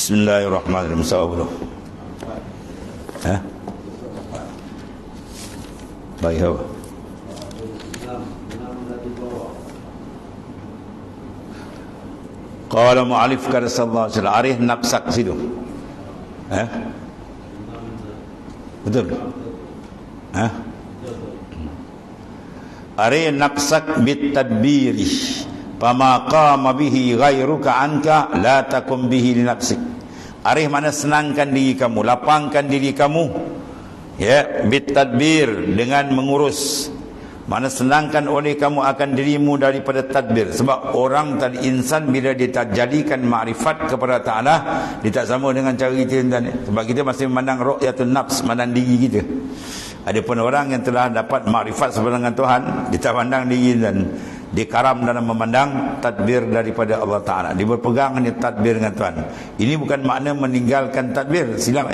Bismillahirrahmanirrahim. Sahabat. Baik apa? Qala mu'alif kata sallallahu alaihi wasallam, arih nafsak situ. Betul? Arih nafsak bit tadbiri. Fama qama bihi ghairuka anka la takum bihi li nafsik. Arih mana senangkan diri kamu, lapangkan diri kamu, ya, bit tadbir, dengan mengurus. Mana senangkan oleh kamu akan dirimu daripada tadbir. Sebab orang tadi, insan bila dia tak jadikan makrifat kepada Ta'ala, dia tak sama dengan cara kita. Sebab kita masih memandang ru'yatun nafs, memandang diri kita. Adapun orang yang telah dapat makrifat sebenarnya Tuhan, dia tak pandang diri dan dia karam dalam memandang tadbir daripada Allah Ta'ala. Dia berpegang dengan tadbir dengan Tuhan. Ini bukan makna meninggalkan tadbir, silap.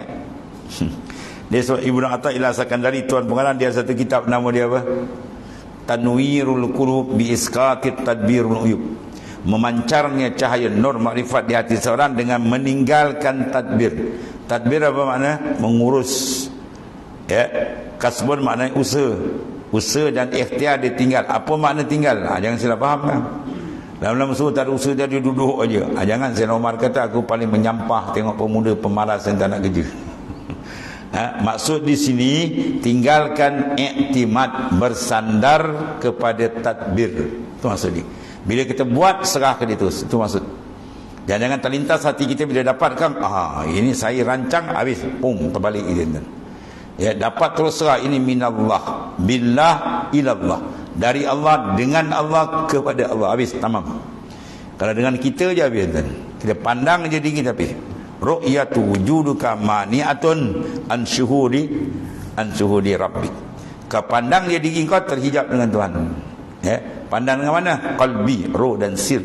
Dia Ibnu Athaillah Sakandari, Tuan Pengarang, dia satu kitab, nama dia apa? Tanwirul Qulub bi Isqatit Tadbirul Uyub. Memancarnya cahaya nur makrifat di hati seorang dengan meninggalkan tadbir. Tadbir apa makna? Mengurus. Ya, kasbun maknanya usaha. Usaha dan ikhtiar dia tinggal. Apa makna tinggal? Jangan salah faham kan? Dalam suruh tak ada usaha, dia duduk aja. Jangan Sayyidina Umar kata, aku paling menyampah tengok pemuda pemalas yang tak nak kerja. Maksud di sini, tinggalkan iktimad, bersandar kepada tadbir. Itu maksud dia. Bila kita buat, serah ke itu. Itu maksud. Jangan terlintas hati kita bila dapatkan, ini saya rancang, habis, terbalik ini. Ya, dapat terus serah, ini minallah, billah ilallah, dari Allah, dengan Allah, kepada Allah, habis, tamam. Kalau dengan kita je habis, kita pandang je diri kita habis. Ru'yatu wujuduka mani'atun an syuhudi rabbik. Kau pandang dia diri kau terhijab dengan Tuhan. Ya, pandang dengan mana? Qalbi, roh dan sir.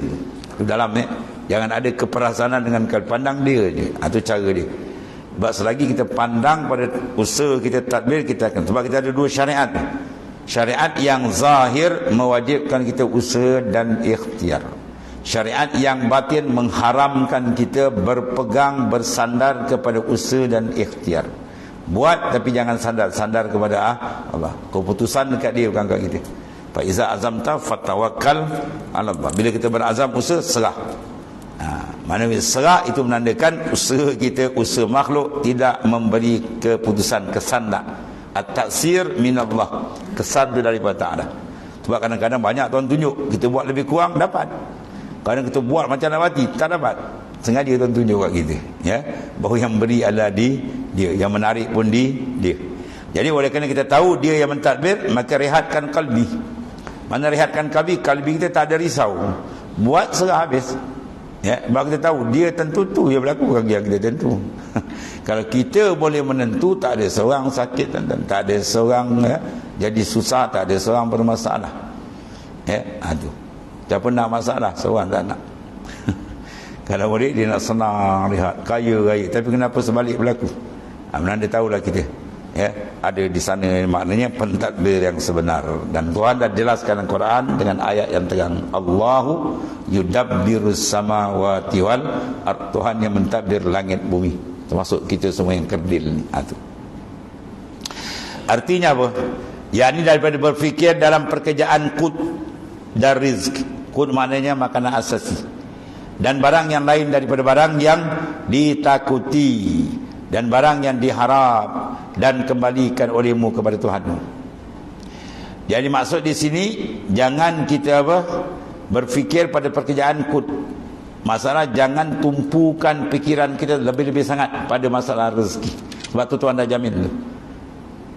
Itu dalam ni. Jangan ada keperasaan dengan kau pandang dia je. Itu cara dia. Sebab selagi kita pandang pada usaha kita tadbir, kita akan, sebab kita ada dua syariat. Syariat yang zahir mewajibkan kita usaha dan ikhtiar. Syariat yang batin mengharamkan kita berpegang, bersandar kepada usaha dan ikhtiar. Buat tapi jangan sandar kepada Allah. Keputusan dekat dia, bukan kat kita. Fa iza azamta fatawakkal 'ala Allah. Bila kita berazam usaha, serah. Mana serah itu menandakan usaha kita, usaha makhluk tidak memberi keputusan, kesan tak. At-taksir minallah. Kesan itu daripada Ta'ala. Sebab kadang-kadang banyak Tuhan tunjuk, kita buat lebih kurang dapat. Kadang kita buat macam nak mati, tak dapat. Sengaja Tuhan tunjuk kat kita, ya, bahawa yang beri adalah dia, yang menarik pun dia. Jadi oleh kerana kita tahu dia yang mentadbir, maka rehatkan kalbi. Mana rehatkan kalbi? Kalbi kita tak ada risau. Buat serah habis. Ya, sebab kita tahu dia tentu tu yang berlaku, bagi yang kita tentu. Kalau kita boleh menentu, tak ada seorang sakit dan tak ada seorang jadi susah, tak ada seorang bermasalah. Ya, tu. Siapa nak masalah, seorang tak nak. Kalau boleh dia nak senang, lihat kaya raya, tapi kenapa sebalik berlaku? Anda tahulah kita, ya, ada di sana, maknanya pentadbir yang sebenar. Dan Tuhan dah jelaskan dalam Quran dengan ayat yang terang, Allahu yudabbirus samawati wal ard. Tuhan yang mentadbir langit bumi, termasuk kita semua yang kerdil ni. Artinya apa? Yakni daripada berfikir dalam pekerjaan qut dan rizq. Qut maknanya makanan asasi, dan barang yang lain daripada barang yang ditakuti, dan barang yang diharap, dan kembalikan olehmu kepada Tuhanmu. Jadi maksud di sini, jangan kita berfikir pada pekerjaan qut. Masalah jangan tumpukan pikiran kita lebih-lebih sangat pada masalah rezeki. Sebab tu Tuhan dah jamin tu.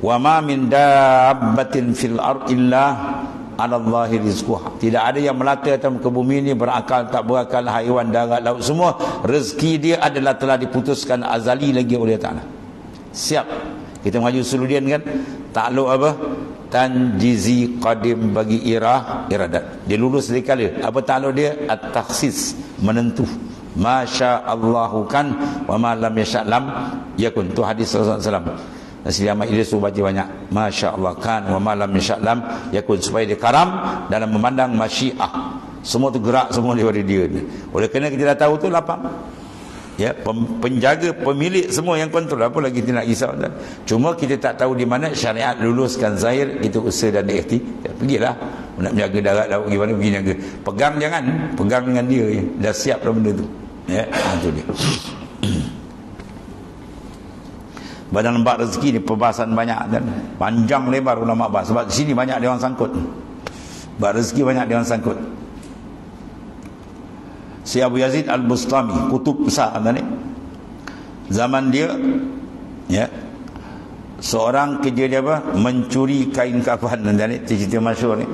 Wa ma min dabbatin fil ard illa 'ala Allahi rizquha. Tidak ada yang melata atas muka bumi ini, berakal tak berakal, haiwan, darat, laut, semua rezeki dia adalah telah diputuskan azali lagi oleh Ta'ala. Siap. Kita maju suludian kan, takluk tanjizi qadim bagi iradat. Dia lulus sekali. Apa takluk dia? At-takhsis, menentu. Masya Allahu kan wa ma lam yasha' lam yakun. Tu hadis Rasulullah SAW. Nasi Ahmad Idris suruh baca banyak. Masya Allah kan wa ma lam yasha' lam yakun, supaya dia karam dalam memandang masyiah. Semua tu gerak semua daripada dia. Oleh kerana kita dah tahu tu lapang. Ya, penjaga, pemilik semua yang kontrol, apa lagi kita nak risau. Cuma kita tak tahu di mana syariat luluskan zahir itu usaha dan ikhti. Ya, pergilah nak menjaga darat laut gimana pergi jaga. Pegang jangan, pegang dengan dia je. Dah siap dah benda tu. Ya, itu dia. Badan lembak rezeki ni perbahasan banyak dan panjang lebar ulama bahas sebab di sini banyak dia orang sangkut. Bab rezeki banyak dia orang sangkut. Si Abu Yazid Al-Bustami, kutub besar ni. Zaman dia, ya, seorang kerja dia apa? Mencuri kain kafan ni, cerita masyhur ni.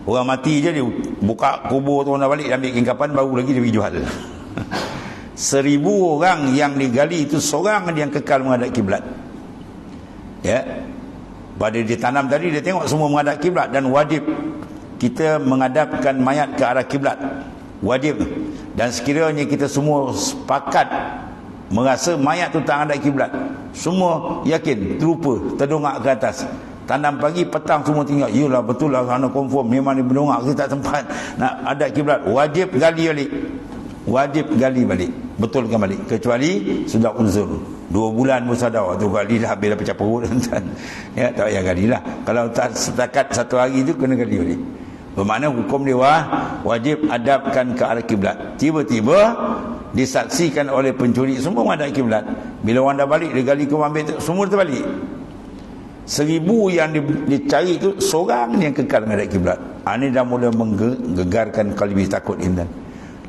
Orang mati je dia buka kubur tu, orang dah balik dia ambil kain kafan, baru lagi dia pergi jual. 1000 orang yang digali itu seorang yang kekal menghadap kiblat. Ya. Pada dia tanam tadi dia tengok semua menghadap kiblat dan wajib kita menghadapkan mayat ke arah kiblat. Wajib. Dan sekiranya kita semua sepakat merasa mayat tu tak ada kiblat, semua yakin, terlupa, terdongak ke atas. Tanam pagi, petang semua tinggal. Yalah betul lah, kerana confirm memang dia berdongak, kita tak sempat nak ada kiblat. Wajib gali balik. Wajib gali balik. Betulkan balik. Kecuali sudah uzur. 2 bulan pun sadar tu gali dah habis dah pecah perut. Ya, tak payah gali lah. Kalau tak setakat 1 hari tu kena gali balik. Bermakna hukum dia wajib hadapkan ke arah kiblat. Tiba-tiba disaksikan oleh pencuri semua menghadap kiblat. Bila orang dah balik, dia gali ke ambil tu, semua terbalik. 1000 yang dicari tu seorang yang kekal menghadap kiblat. Ini dah mula menggegarkan kalbi takut insan.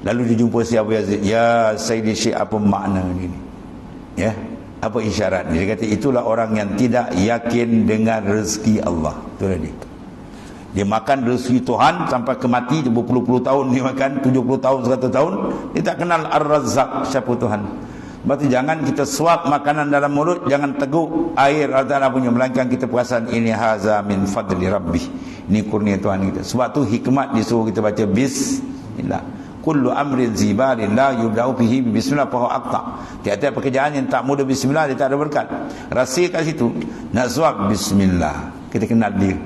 Lalu dia jumpa si Abu Yazid. Ya Sayyidi Syekh, apa makna ni? Ya, apa isyarat ni? Dia kata itulah orang yang tidak yakin dengan rezeki Allah. Itulah dia. Dia makan rezeki Tuhan sampai ke mati, berpuluh-puluh tahun dia makan, 70 tahun, 100 tahun, dia tak kenal Ar-Razzaq, siapa Tuhan. Berarti jangan kita suap makanan dalam mulut, jangan teguk air Allah punya, melainkan kita perasan ini haza min fadli rabbi, ini kurnia Tuhan kita. Sebab tu hikmat disuruh kita baca bismillah. Kullu amrin zibalin la yubda'u fihi bismillah fa huwa aqta. Tiada pekerjaan yang tak mudah bismillah, dia tak ada berkat. Rahsia kat situ, nak suap bismillah, kita kenal dia.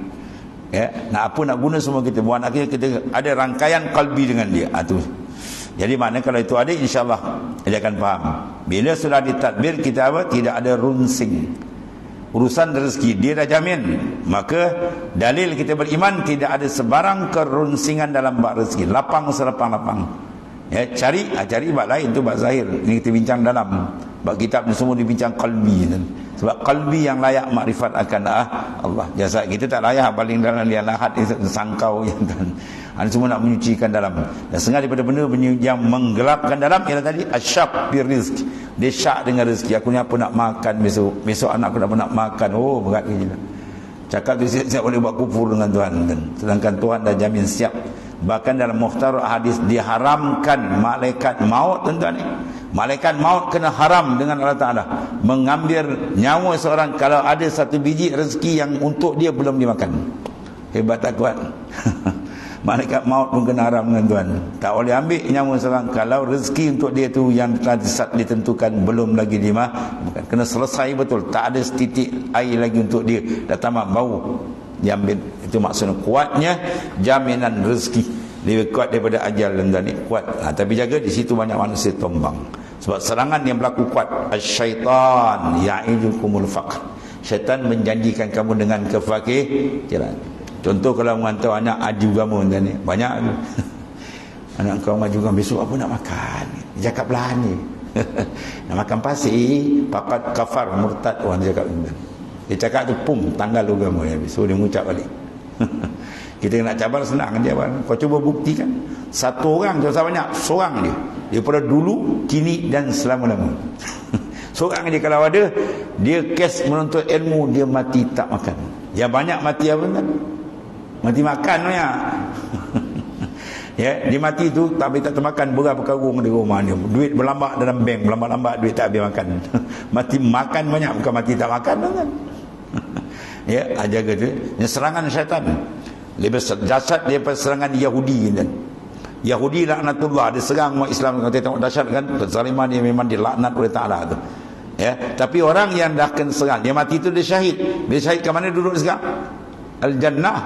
Ya, nak apa nak guna semua kita buat, akhirnya kita ada rangkaian kalbi dengan dia. Tu. Jadi makna kalau itu ada, insya-Allah dia akan faham. Bila sudah ditadbir kita apa? Tidak ada runsing. Urusan rezeki dia dah jamin. Maka dalil kita beriman tidak ada sebarang kerunsingan dalam bab rezeki. Lapang selapang-lapang. Ya, cari bab lain tu bab zahir. Ini kita bincang dalam. Bab kitab ni semua dibincang kalbi. Sebab kalbi yang layak makrifat akan Allah. Jasad kita tak layak paling dalam liang lahat sangkau yang ada semua nak menyucikan dalam. Dan setengah daripada benda yang menggelapkan dalam ialah tadi asyab bir rizq. Dia syak dengan rezeki. Aku ni apa nak makan besok? Besok anak aku nak makan. Oh, berat je lah. Cakap tu siap boleh buat kufur dengan Tuhan. Sedangkan Tuhan dah jamin siap. Bahkan dalam mukhtar hadis diharamkan malaikat maut, tuan-tuan ni. Malaikat maut kena haram dengan Allah Ta'ala mengambil nyawa seorang kalau ada 1 biji rezeki yang untuk dia belum dimakan. Hebat tak kuat? Malaikat maut pun kena haram dengan Tuhan. Tak boleh ambil nyawa seorang kalau rezeki untuk dia tu yang telah ditentukan belum lagi dimakan. Kena selesai betul. Tak ada setitik air lagi untuk dia. Dah tamat bau, diambil. Itu maksudnya kuatnya jaminan rezeki. Lebih kuat daripada ajal dan ni kuat. Tapi jaga di situ banyak manusia tumbang. Sebab serangan yang berlaku kuat. Asyaitan ya'idukumul faqr. Syaitan menjanjikan kamu dengan kefakiran. Contoh kalau menghantar anak aju kamu dan ni banyak tu. Anak kau maju kamu besok apa nak makan? Dia cakap belahan ni. Nak makan pasir, papat kafar murtad orang dia cakap. Dia cakap tu pum tanggal agama dia habis. So dia mengucap balik. Kita nak cabar senang dia. Kau cuba buktikan. 1 orang tak usah banyak, seorang dia. Daripada dulu, kini dan selama-lama. Seorang dia kalau ada, dia kes menuntut ilmu, dia mati tak makan. Yang banyak mati apa kan? Mati makan ya. Ya, dia mati tu tapi tak termakan berapa karung di rumah dia. Duit berlambak dalam bank, lambat-lambat duit tak habis makan. Mati makan banyak, bukan mati tak makan kan? Ya, jaga tu. Ini serangan syaitan. Lebih dahsyat daripada serangan Yahudi kan. Yahudi laknatullah, dia serang umat Islam. Kalau kita tengok dahsyat kan, kezaliman dia memang dilaknat oleh Ta'ala tu. Ya, tapi orang yang dah kena serang, dia mati tu dia syahid. Bila syahid ke mana duduk sekarang? Al-Jannah.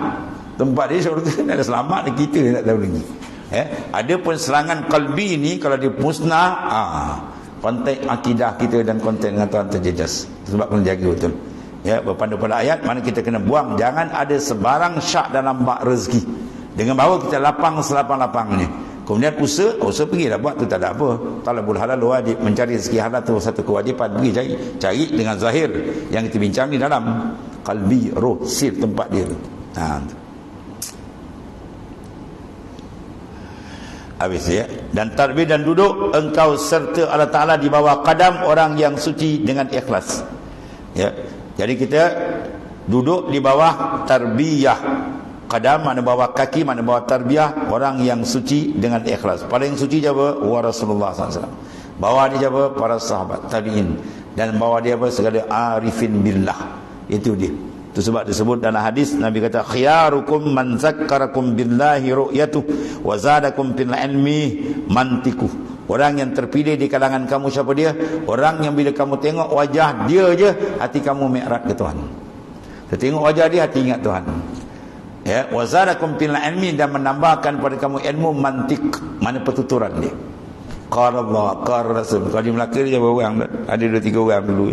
Tempat dia syurga, ada selamat, kita tak tahu lagi. Ya, ada pun serangan kalbi ni kalau dia musnah, konteks akidah kita dan konteks dengan Tuhan terjejas. Sebab kena jaga betul. Ya, berpandu pada ayat mana kita kena buang, jangan ada sebarang syak dalam bak rezeki. Dengan bahawa kita lapang selapang-lapangnya. Kemudian usaha pergilah buat tu tak ada apa. Talabul halal wajib, mencari rezeki halal tu satu kewajipan, pergi cari dengan zahir. Yang kita bincang ni dalam qalbi, roh, sir tempat dia tu. Habis ya. Dan tarbiyah dan duduk engkau serta Allah Ta'ala di bawah qadam orang yang suci dengan ikhlas. Ya. Jadi kita duduk di bawah tarbiyah. Qadam mana bawah kaki, mana bawah tarbiyah orang yang suci dengan ikhlas. Paling suci siapa? Wa Rasulullah SAW. Bawah dia siapa? Para sahabat tabi'in. Dan bawah dia apa? Segala arifin billah. Itu dia. Itu sebab disebut dalam hadis Nabi kata khiyarukum man zakkarakum billahi ru'yatuh wa zadakum fil ilmi mantiku. Orang yang terpilih di kalangan kamu siapa dia? Orang yang bila kamu tengok wajah dia je hati kamu mi'raj ke Tuhan. Tengok wajah dia hati ingat Tuhan. Ya, wa zadakum fil ilmi, dan menambahkan pada kamu ilmu mantik, mana pertuturan dia. Qala Allah, qala Rasul. Kalau di Melaka dia berapa orang? Ada 2-3 orang dulu.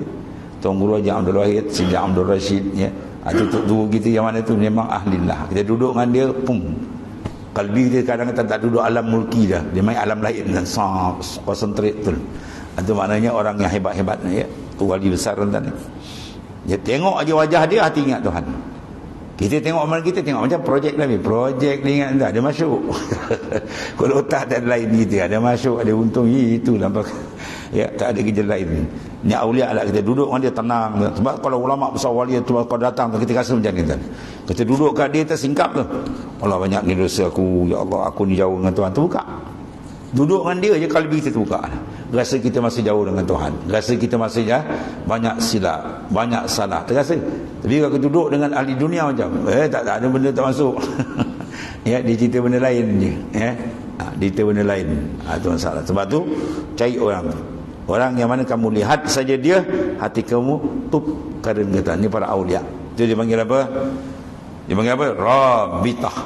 Tuan Guru Haji Abdul Wahid, Sidi Abdul Rashid, ya. Tutup dua kita yang mana tu memang ahlillah. Kita duduk dengan dia, pum. Kalbi dia kadang-kadang tak duduk alam mulki dah. Dia main alam lain dan concentrate tu. Itu maknanya orang yang hebat-hebat ya. Wali besar tuan ni. Dia tengok aja wajah dia hati ingat Tuhan. Kita tengok amal kita tengok macam projek Nabi. Projek ni ingat tak ada masuk. Kalau tak ada lain kita ada masuk, ada untung itu nampak. Ya, tak ada kerja lain. Ni aulia lah, kita duduk dengan dia tenang. Sebab kalau ulama besar wali tu kalau datang kita rasa macam ni kan. Kita duduk kat dia tersingkap tu. Allah banyak ni dosa aku, ya Allah aku ni jauh dengan Tuhan, terbuka. Duduk dengan dia je kalbi kita terbuka. Rasa kita masih jauh dengan Tuhan. Rasa kita masih banyak silap, banyak salah. Terasa. Tapi kalau kita duduk dengan ahli dunia macam tak ada benda tak masuk. Ya, dia cerita benda lain je. Ya. Dia cerita benda lain. Itu masalah. Sebab tu cari orang. Orang yang mana kamu lihat saja dia, hati kamu tup karen kata. Ini para awliya. Itu dia panggil apa? Dia panggil apa? Rabitah.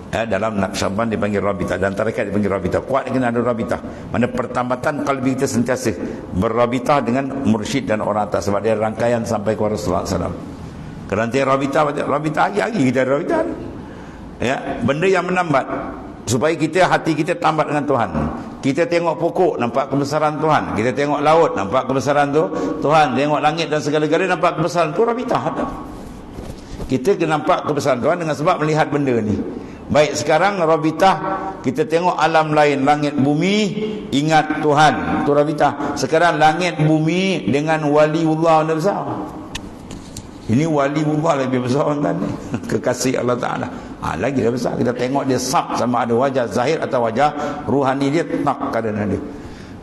Dalam Naqsyaband dipanggil Rabitah, dan tarekat dipanggil Rabitah. Kuat kena ada Rabitah. Mana pertambatan kalbi kita sentiasa berrabitah dengan mursyid dan orang atas. Sebab dia rangkaian sampai ke Rasulullah SAW. Kerana Rabitah hari-hari kita ada Rabitah. Ya, benda yang menambat supaya kita hati kita tambat dengan Tuhan. Kita tengok pokok nampak kebesaran Tuhan. Kita tengok laut nampak kebesaran tu Tuhan. Tengok langit dan segala-galanya nampak kebesaran tu Rabitah. Kita kena nampak kebesaran Tuhan dengan sebab melihat benda ni. Baik sekarang Rabitah, kita tengok alam lain, langit bumi, ingat Tuhan, itu Rabitah. Sekarang langit bumi dengan waliullah yang besar. Ini waliullah lebih besar kan ni. Kekasih Allah Ta'ala. Lagi dah besar. Kita tengok dia sab sama ada wajah zahir atau wajah ruhani dia tak keadaan dia.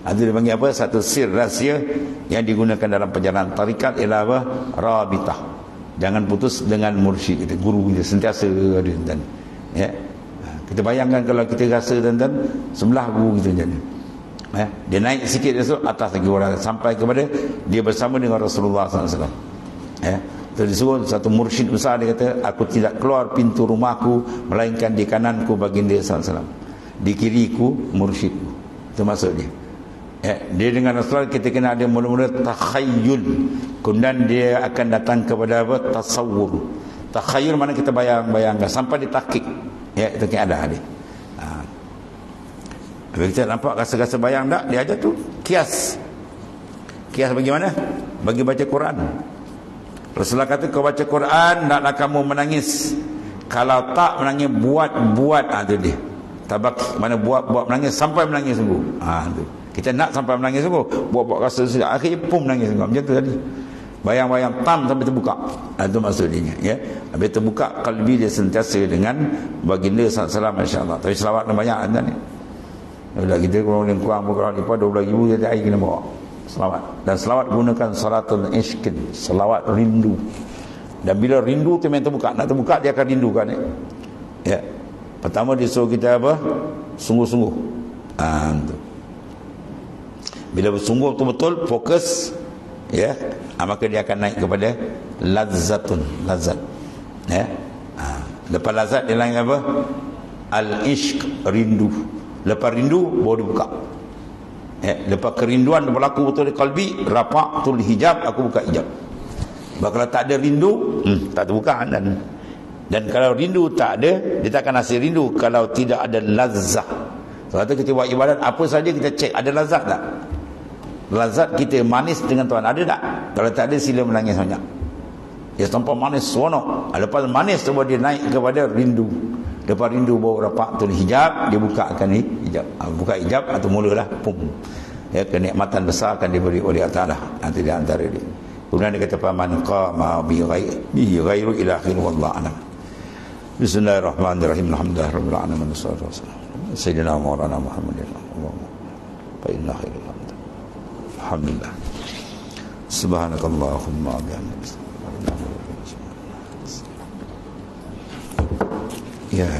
Itu dia panggil apa? Satu sir rahsia yang digunakan dalam perjalanan tarikat ialah apa? Rabitah. Jangan putus dengan mursyid kita, guru kita sentiasa ada dan ya. Kita bayangkan kalau kita rasa tuan-tuan sebelah guru kita jadi. Ya, dia naik sikit esok atas lagi orang sampai kepada dia bersama dengan Rasulullah SAW. Ya, itu disuruh satu mursyid besar, dia kata aku tidak keluar pintu rumahku melainkan di kananku baginda SAW, di kiriku mursyidku. Itu maksud dia. Ya, dia dengan Rasulullah kita kena ada mula-mula takhayyul, kemudian dia akan datang kepada apa? Tasawur. Takhayyul mana kita bayang-bayangkan sampai di tahqiq. Ya, itu kan ada hadis. Bila kita nampak rasa-rasa bayang tak, dia ajar tu kias. Kias bagaimana? Bagi baca Quran. Rasulullah kata kau baca Quran naklah kamu menangis. Kalau tak menangis buat tu dia. Tabak mana buat menangis sampai menangis sungguh. Tu. Kita nak sampai menangis sungguh, buat rasa sedap, akhirnya pun menangis sungguh. Macam tu tadi. Bayang-bayang tam sampai terbuka. Itu maksudnya ya. Habis terbuka kalbi dia sentiasa dengan baginda sallallahu alaihi wasallam. Tapi selawat banyak kan ni. Bila kita kurang pun 12,000 jadi air kena bawa. Selawat. Dan selawat gunakan salatul ishq, selawat rindu. Dan bila rindu tu memang terbuka, nak terbuka dia akan rindukan ya. Ya. Pertama dia suruh kita apa? Sungguh-sungguh. Tu. Bila bersungguh betul-betul fokus ya, maka dia akan naik kepada lazat. Ya. Lepas lazat dia lain apa? Al-ishq, rindu. Lepas rindu baru dibuka. Lepas kerinduan berlaku betul di kalbi, rafa'tul hijab, aku buka hijab. Sebab kalau tak ada rindu, tak terbuka. Dan kalau rindu tak ada, dia tak akan hasil rindu kalau tidak ada lazat. Sebab tu kita buat ibadat, apa saja kita cek ada lazat tak. Lazat kita manis dengan Tuhan ada tak? Kalau tak ada, sila menangis banyak. Dia tanpa manis seronok. Lepas manis tu dia naik kepada rindu. Lepas rindu bawa rafa'tul hijab, dia bukakan ni hijab. Buka hijab atau mulalah pum. Kenikmatan besar akan diberi oleh Allah Taala nanti di antara dia. Kemudian dia kata man qama bi ghairu ilahin wallahu a'lam. Bismillahirrahmanirrahim. Alhamdulillahirabbil alamin. Wassalatu wassalamu sayyidina maulana Muhammadin. Allahumma fa inna khairal hamd. Alhamdulillah. Subhanakallahumma wa bihamdika. Ya.